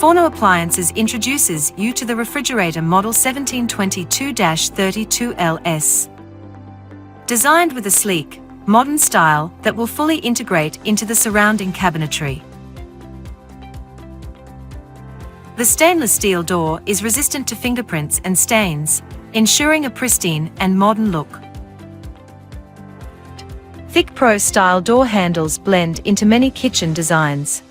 Forno Appliances introduces you to the refrigerator model 1722-32LS. Designed with a sleek, modern style that will fully integrate into the surrounding cabinetry. The stainless steel door is resistant to fingerprints and stains, ensuring a pristine and modern look. Thick pro-style door handles blend into many kitchen designs.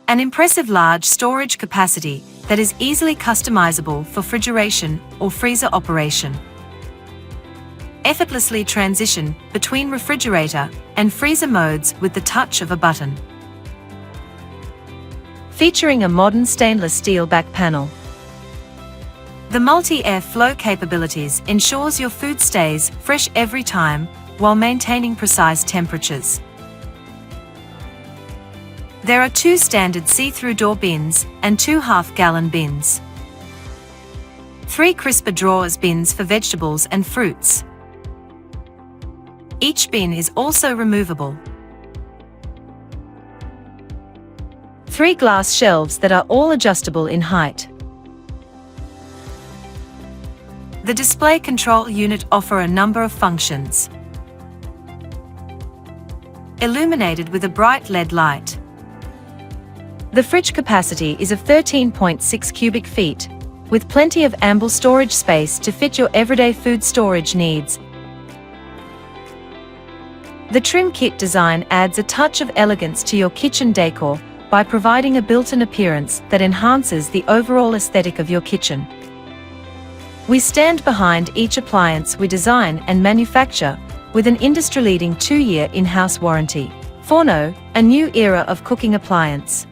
An impressive large storage capacity that is easily customizable for refrigeration or freezer operation. Effortlessly transition between refrigerator and freezer modes with the touch of a button. Featuring a modern stainless steel back panel. The multi-air flow capabilities ensures your food stays fresh every time while maintaining precise temperatures. There are 2 standard see-through door bins and 2 half-gallon bins. 3 crisper drawers bins for vegetables and fruits. Each bin is also removable. 3 glass shelves that are all adjustable in height. The display control unit offer a number of functions. Illuminated with a bright LED light. The fridge capacity is of 13.6 cubic feet, with plenty of ample storage space to fit your everyday food storage needs. The trim kit design adds a touch of elegance to your kitchen decor by providing a built-in appearance that enhances the overall aesthetic of your kitchen. We stand behind each appliance we design and manufacture with an industry-leading 2-year in-house warranty. Forno, a new era of cooking appliance.